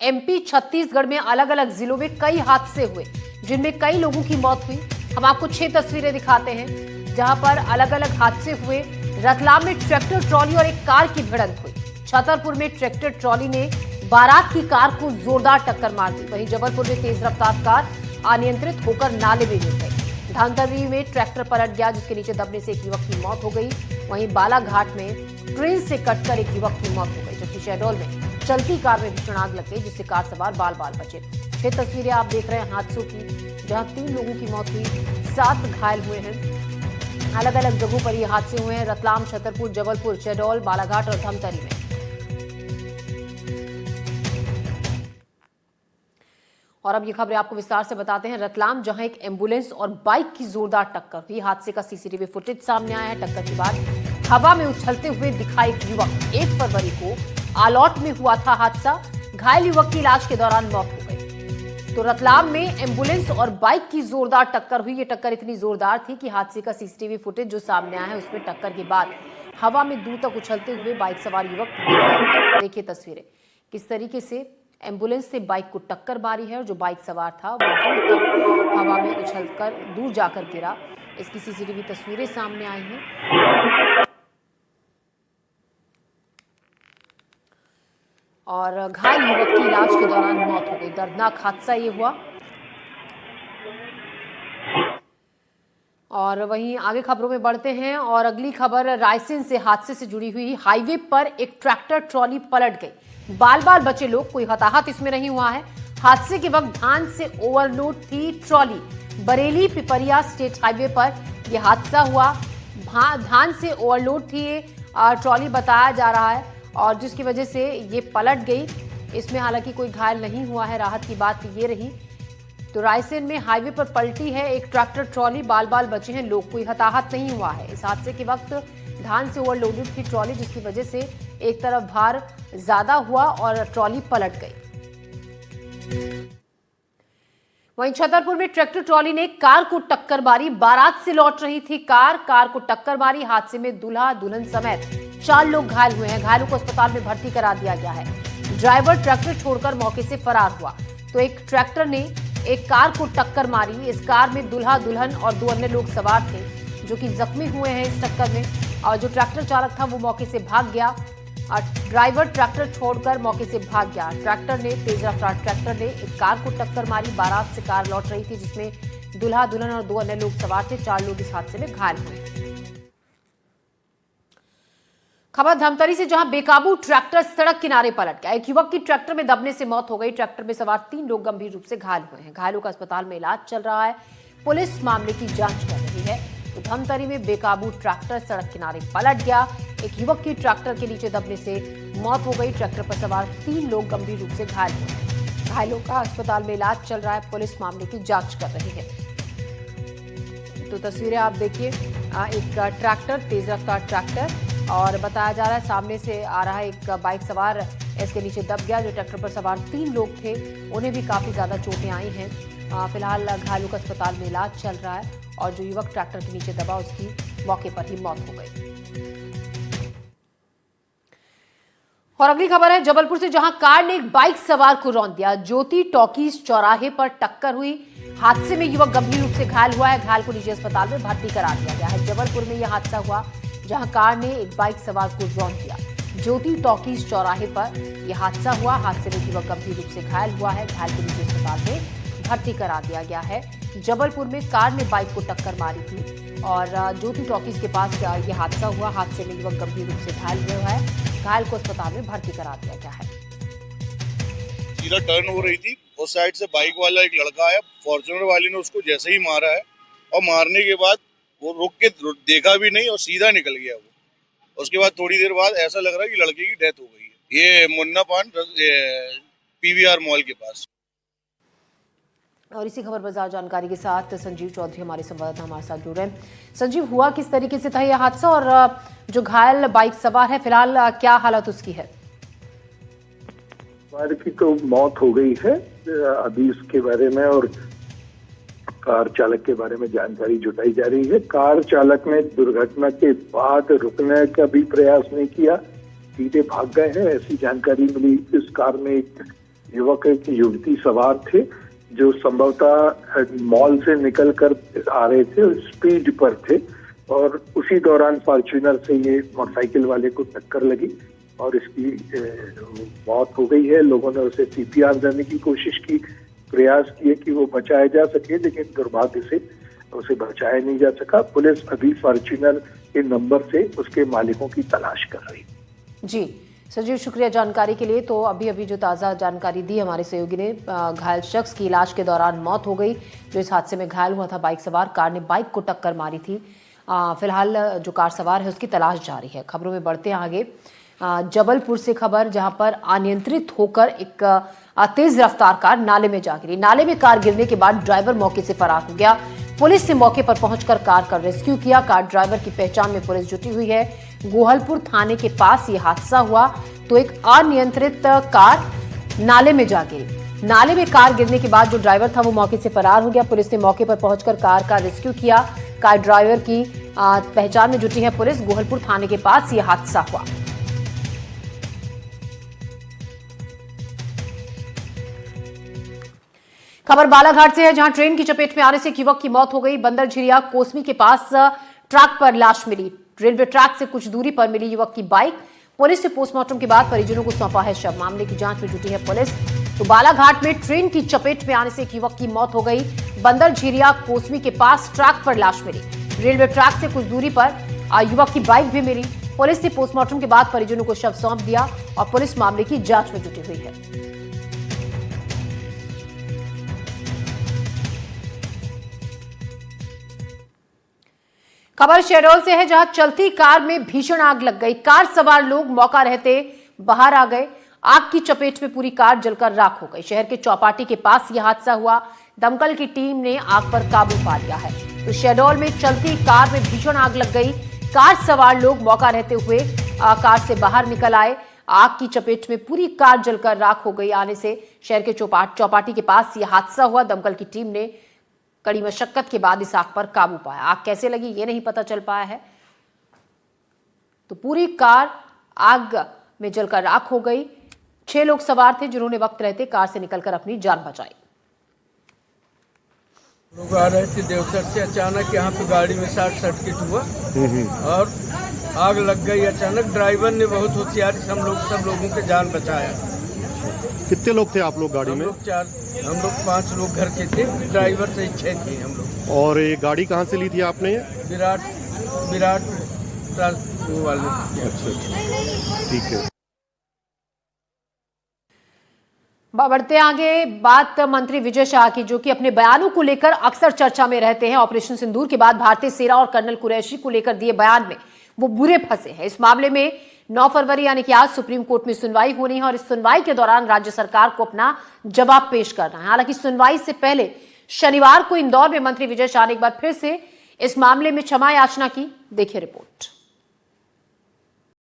MP Chhattisgarh में अलग अलग जिलों में कई हादसे हुए जिनमें कई लोगों की मौत हुई। हम आपको 6 तस्वीरें दिखाते हैं जहां पर अलग अलग हादसे हुए। रतलाम में ट्रैक्टर ट्रॉली और एक कार की भिड़ंत हुई। छतरपुर में ट्रैक्टर ट्रॉली ने बारात की कार को जोरदार टक्कर मार दी। वहीं जबलपुर में तेज रफ्तार कार अनियंत्रित होकर नाले में गिर गई। धमतरी में ट्रैक्टर पलट गया जिसके नीचे दबने से एक युवक की मौत हो गई। वहीं बालाघाट में ट्रेन से कटकर एक युवक की मौत हो गई, जबकि शहडोल में चलती कार में भीषण आग लग गई जिससे कार सवार बाल बाल बचे। 6 तस्वीरें आप देख रहे हैं हादसों की, जहां 3 लोगों की मौत हुई, 7 घायल हुए हैं। अलग अलग जगहों पर ये हादसे हुए हैं। रतलाम, छतरपुर, जबलपुर, शहडोल, बालाघाट और धमतरी में। और अब ये खबरें आपको विस्तार से बताते हैं। रतलाम, जहां एक एम्बुलेंस और बाइक की जोरदार टक्कर हुई। हादसे का सीसीटीवी फुटेज सामने आया है। टक्कर के बाद हवा में उछलते हुए दिखा एक युवक। 1 फरवरी को आलौट में हुआ था हादसा। घायल युवक की इलाज के दौरान मौत हो गई। तो रतलाम में एम्बुलेंस और बाइक की जोरदार टक्कर हुई। ये टक्कर इतनी जोरदार थी कि हादसे का सीसीटीवी फुटेज जो सामने आया है उसमें टक्कर के बाद हवा में दूर तक उछलते हुए बाइक सवार युवक। देखिए तस्वीरें किस तरीके से एम्बुलेंस ने बाइक को टक्कर मारी है और जो बाइक सवार था वो दूर तक हवा में उछलकर दूर जाकर गिरा। इसकी सीसीटीवी तस्वीरें सामने आई हैं और घायल युवक की इलाज के दौरान मौत हो गई। दर्दनाक हादसा ये हुआ। और वहीं आगे खबरों में बढ़ते हैं और अगली खबर रायसेन से हादसे से जुड़ी हुई। हाईवे पर एक ट्रैक्टर ट्रॉली पलट गई, बाल बाल बचे लोग, कोई हताहत इसमें नहीं हुआ है। हादसे के वक्त धान से ओवरलोड थी trolley. Bareilly Pipariya state highway पर यह हादसा हुआ। धान से ओवरलोड थी ये ट्रॉली बताया जा रहा है और जिसकी वजह से ये पलट गई। इसमें हालांकि कोई घायल नहीं हुआ है। राहत की बात ये रही। तो रायसेन में हाईवे पर पलटी है एक ट्रैक्टर ट्रॉली, बाल बाल बचे हैं लोग, कोई हताहत नहीं हुआ है। इस हादसे के वक्त धान से ओवरलोडेड थी ट्रॉली जिसकी वजह से एक तरफ भार ज्यादा हुआ और ट्रॉली पलट गई। वहीं छतरपुर में ट्रैक्टर ट्रॉली ने कार को टक्कर मारी। बारात से लौट रही थी कार को टक्कर मारी। हादसे में दूल्हा दुल्हन समेत 4 लोग घायल हुए हैं। घायलों को अस्पताल में भर्ती करा दिया गया है। ड्राइवर ट्रैक्टर छोड़कर मौके से फरार हुआ। तो एक ट्रैक्टर ने एक कार को टक्कर मारी। इस कार में दूल्हा दुल्हन और 2 अन्य लोग सवार थे जो कि जख्मी हुए हैं इस टक्कर में। और जो ट्रैक्टर चालक था वो मौके से भाग गया। ड्राइवर ट्रैक्टर छोड़कर मौके से भाग गया। तेज रफ्तार ट्रैक्टर ने एक कार को टक्कर मारी। बारात से कार लौट रही थी जिसमें दूल्हा दुल्हन और 2 अन्य लोग सवार थे। 4 लोग इस हादसे में घायल हुए। खबर धमतरी से, जहां बेकाबू ट्रैक्टर सड़क किनारे पलट गया। एक युवक की ट्रैक्टर में दबने से मौत हो गई। ट्रैक्टर में सवार 3 लोग गंभीर रूप से घायल हुए हैं। घायलों का अस्पताल में इलाज चल रहा है। पुलिस मामले की जांच कर रही है। तो धमतरी में बेकाबू ट्रैक्टर सड़क किनारे पलट गया। एक युवक की ट्रैक्टर के नीचे दबने से मौत हो गई। ट्रैक्टर पर सवार 3 लोग गंभीर रूप से घायल हुए। घायलों का अस्पताल में इलाज चल रहा है। पुलिस मामले की जांच कर रही है। तो तस्वीरें आप देखिए, एक ट्रैक्टर, तेज रफ्तार ट्रैक्टर, और बताया जा रहा है सामने से आ रहा है एक बाइक सवार इसके नीचे दब गया। जो ट्रैक्टर पर सवार 3 लोग थे उन्हें भी काफी ज्यादा चोटें आई हैं। फिलहाल घायलों का अस्पताल में इलाज चल रहा है और जो युवक ट्रैक्टर के नीचे दबा उसकी मौके पर ही मौत हो गई। और अगली खबर है जबलपुर से, जहां कार ने एक बाइक सवार को रौंद दिया। ज्योति टॉकीज चौराहे पर टक्कर हुई। हादसे में युवक गंभीर रूप से घायल हुआ है। घायल को निजी अस्पताल में भर्ती करा दिया गया है। जबलपुर में यह हादसा हुआ जहां कार ने एक बाइक सवार को रौंद दिया। ज्योति टॉकीज चौराहे पर यह हादसा हुआ। हादसे में युवक गंभीर रूप से घायल हुआ है। घायल को निजी अस्पताल में भर्ती करा दिया गया है। जबलपुर में कार ने बाइक को टक्कर मारी थी और ज्योति टॉकीज के पास यह हादसा हुआ। हादसे में युवक गंभीर रूप से घायल हुआ है। घायल को अस्पताल में भर्ती करा दिया गया है। सीधा टर्न हो रही थी, उस साइड से बाइक वाला एक लड़का आया, फॉर्च्यूनर वाले ने उसको जैसे ही मारा है और मारने के बाद वो रुक के देखा भी नहीं और सीधा निकल गया वो। उसके बाद थोड़ी देर बाद ऐसा लग रहा है कि लड़के की डेथ हो गई है। ये मुन्ना पान पीवीआर मॉल के पास। और इसी खबर बाजार जानकारी के साथ संजीव चौधरी हमारे संवाददाता हमारे साथ जुड़ रहे हैं। संजीव, हुआ किस तरीके से था यह हादसा और जो घायल बाइक सवार है फिलहाल क्या हालत उसकी है? सवार की तो मौत हो गई है। अभी उसके बारे में और कार चालक के बारे में जानकारी जुटाई जा रही है। कार चालक ने दुर्घटना के बाद रुकने का भी प्रयास नहीं किया, सीधे भाग गए हैं, ऐसी जानकारी मिली। इस कार में एक युवक एक युवती सवार थे जो संभवतः मॉल से निकल कर आ रहे थे और स्पीड पर थे, और उसी दौरान फॉर्च्यूनर से ये मोटरसाइकिल वाले को टक्कर लगी और इसकी मौत हो गई है। लोगों ने उसे सीपीआर देने की कोशिश की, प्रयास किए कि वो बचाया जा सके, लेकिन दुर्भाग्य से उसे बचाया नहीं जा सका। पुलिस अभी फॉर्च्यूनर के नंबर से उसके मालिकों की तलाश कर रही है। जी सजीव, शुक्रिया जानकारी के लिए। तो अभी जो ताज़ा जानकारी दी हमारे सहयोगी ने, घायल शख्स की इलाज के दौरान मौत हो गई। जो इस हादसे में घायल हुआ था बाइक सवार, कार ने बाइक को टक्कर मारी थी। फिलहाल जो कार सवार है उसकी तलाश जारी है। खबरों में बढ़ते हैं आगे। जबलपुर से खबर, जहां पर अनियंत्रित होकर एक तेज रफ्तार कार नाले में जा गिरी। नाले में कार गिरने के बाद ड्राइवर मौके से फरार हो गया। पुलिस ने मौके पर पहुंचकर कार का रेस्क्यू किया। कार ड्राइवर की पहचान में पुलिस जुटी हुई है। गोहलपुर थाने के पास ये हादसा हुआ तो एक अनियंत्रित कार नाले में जा गिरी। नाले में कार गिरने के बाद जो ड्राइवर था वो मौके से फरार हो गया। पुलिस ने मौके पर पहुंचकर कार का रेस्क्यू किया। कार ड्राइवर की पहचान में जुटी है पुलिस। गोहलपुर थाने के पास ये हादसा हुआ। खबर बालाघाट से है, जहां ट्रेन की चपेट में आने से एक युवक की मौत हो गई। बंदरझिरिया कोसमी के पास ट्रैक पर लाश मिली। रेलवे ट्रैक से कुछ दूरी पर मिली युवक की बाइक। पुलिस ने पोस्टमार्टम के बाद परिजनों को सौंपा है शव। मामले की जांच में जुटी है पुलिस। तो बालाघाट में ट्रेन की चपेट में आने से एक युवक की मौत हो गई। बंदरझिरिया कोसमी के पास ट्रैक पर लाश मिली। रेलवे ट्रैक से कुछ दूरी पर युवक की बाइक भी मिली। पुलिस ने पोस्टमार्टम के बाद परिजनों को शव सौंप दिया और पुलिस मामले की जांच में जुटी हुई है। खबर शहडोल से है, जहां चलती कार में भीषण आग लग गई। कार सवार लोग मौका रहते बाहर आ गए। आग की चपेट में पूरी कार जलकर राख हो गई। शहर के चौपाटी के पास यह हादसा हुआ। दमकल की टीम ने आग पर काबू पा लिया है। तो शहडोल में चलती कार में भीषण आग लग गई। कार सवार लोग मौका रहते हुए कार से बाहर निकल आए। आग की चपेट में पूरी कार जलकर राख हो गई। आने से शहर के चौपाटी के पास यह हादसा हुआ। दमकल की टीम ने कड़ी मशक्कत के बाद इस आग पर काबू पाया। आग कैसे लगी ये नहीं पता चल पाया है। तो पूरी कार आग में जलकर राख हो गई। 6 लोग सवार थे जिन्होंने वक्त रहते कार से निकलकर अपनी जान बचाई। लोग आ रहे थे देवसर से, अचानक यहाँ पे गाड़ी में शॉर्ट सर्किट हुआ और आग लग गई अचानक। ड्राइवर ने बहुत होशियारी से सब लोगों की जान बचाया। कितने लोग थे आप लोग गाड़ी में? हम लोग 5 लोग घर के थे, ड्राइवर से 6 थे हम लोग। और ये गाड़ी कहाँ से ली थी आपने? विराट वाले। अच्छा, ठीक है। बढ़ते आगे, बात मंत्री विजय शाह की, जो कि अपने बयानों को लेकर अक्सर चर्चा में रहते हैं। ऑपरेशन सिंदूर के बाद भारतीय सेना और कर्नल कुरैशी को लेकर दिए बयान में वो बुरे फंसे हैं। इस मामले में 9 फरवरी यानी कि आज सुप्रीम कोर्ट में सुनवाई होनी है और इस सुनवाई के दौरान राज्य सरकार को अपना जवाब पेश करना है। हालांकि सुनवाई से पहले शनिवार को इंदौर में मंत्री विजय शाह ने एक बार फिर से इस मामले में क्षमा याचना की। देखिए रिपोर्ट।